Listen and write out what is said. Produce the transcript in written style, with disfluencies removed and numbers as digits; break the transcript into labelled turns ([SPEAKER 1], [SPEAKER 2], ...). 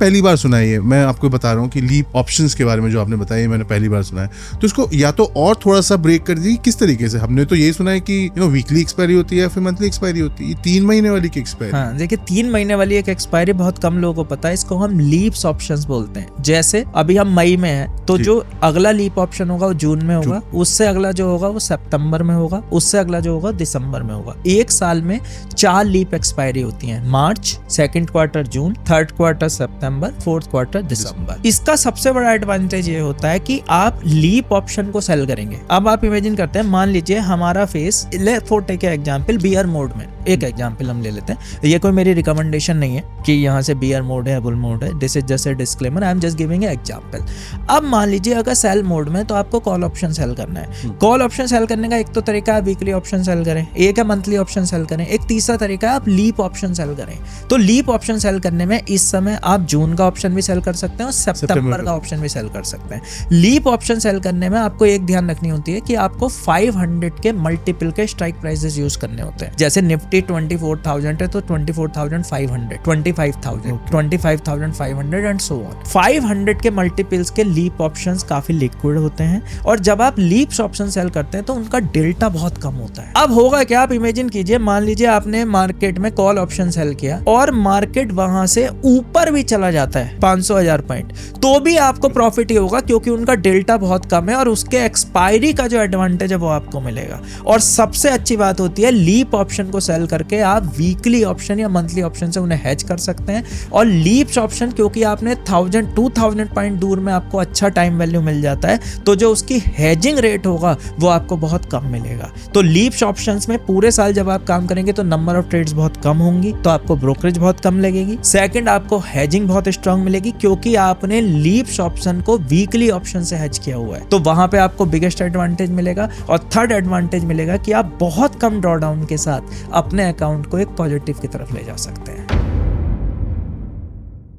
[SPEAKER 1] पहली बार सुना है ये, मैं आपको बता रहा हूँ कि लीप ऑप्शंस के बारे में जो आपने बताया मैंने पहली बार सुना है। तो इसको या तो और थोड़ा सा ब्रेक कर दी, किस तरीके से? हमने तो ये सुना है कि वीकली एक्सपायरी होती है फिर मंथली एक्सपायरी होती है, 3 महीने वाली की एक्सपायरी।
[SPEAKER 2] हाँ देखिए 3 महीने वाली एक एक्सपायरी बहुत कम लोगों को पता है, इसको हम लीप्स ऑप्शंस बोलते हैं। जैसे अभी हम मई में हैं तो जो अगला लीप ऑप्शन होगा वो जून में होगा, उससे अगला जो होगा वो सितंबर में होगा, उससे अगला जो होगा दिसंबर में होगा। एक साल में 4 लीप एक्सपायरी होती है, मार्च, सेकंड क्वार्टर जून, थर्ड क्वार्टर सितंबर, फोर्थ क्वार्टर दिसंबर। इसका सबसे बड़ा एडवांटेज ये होता है कि आप लीप ऑप्शन को सेल करेंगे। अब आप इमेजिन करते हैं, मान लीजिए हमारा face, for take example bear mode में, एक एग्जांपल हम ले लेते हैं, ये कोई मेरी रिकमेंडेशन नहीं है कि यहाँ से बियर मोड है बुल मोड है, this is just a disclaimer, I am just giving a example. अब मान लीजिए अगर सेल मोड में तो आपको कॉल ऑप्शन सेल करना है। कॉल ऑप्शन सेल करने का एक तो तरीका है वीकली ऑप्शन सेल करें, एक है मंथली ऑप्शन सेल करें, एक तीसरा तरीका है आप लीप ऑप्शन सेल करें। तो लीप ऑप्शन सेल करने में इस समय आप जून का ऑप्शन भी सेल कर सकते हैं और सितंबर का ऑप्शन भी सेल कर सकते हैं। लीप ऑप्शन सेल करने में आपको एक ध्यान रखनी होती है कि आपको 500 के मल्टीपल के स्ट्राइक प्राइसेस यूज करने होते हैं। जैसे निफ्टी 24,000 है तो 24,500, 25,000, 25,500 एंड सो ऑन। 500 के मल्टीपल्स के लीप ऑप्शंस काफी लिक्विड होते हैं और जब आप लीप्स ऑप्शन सेल करते हैं तो उनका डेल्टा बहुत कम होता है। अब होगा क्या, आप इमेजिन कीजिए, मान लीजिए आपने मार्केट में कॉल ऑप्शन सेल किया और मार्केट वहां से ऊपर भी चला जाता है 500,000 पॉइंट, तो भी आपको प्रॉफिट ही होगा क्योंकि उनका डेल्टा बहुत कम है और उसके एक्सपायरी का जो एडवांटेज है वो आपको मिलेगा। और सबसे अच्छी बात होती है, लीप ऑप्शन को सेल करके आप वीकली ऑप्शन या मंथली ऑप्शन से उन्हें हेज कर सकते हैं। और लीप्स ऑप्शन क्योंकि आपने 1000-2000 पॉइंट दूर में आपको अच्छा टाइम वैल्यू मिल जाता है, तो जो उसकी हेजिंग रेट होगा वो आपको बहुत कम मिलेगा। तो लीप्स ऑप्शंस में पूरे साल जब आप काम करेंगे तो नंबर ऑफ ट्रेड्स बहुत कम होंगी, तो आपको ब्रोकरेज बहुत कम लगेगी। सेकंड, आपको हेजिंग बहुत स्ट्रांग मिलेगी क्योंकि आपने लीप्स ऑप्शन को वीकली ऑप्शन से हेज किया हुआ है, तो वहां पे आपको बिगेस्ट एडवांटेज मिलेगा। और थर्ड एडवांटेज मिलेगा कि आप बहुत कम ड्रॉडाउन के साथ अपने अकाउंट को एक पॉजिटिव की तरफ ले जा सकते हैं।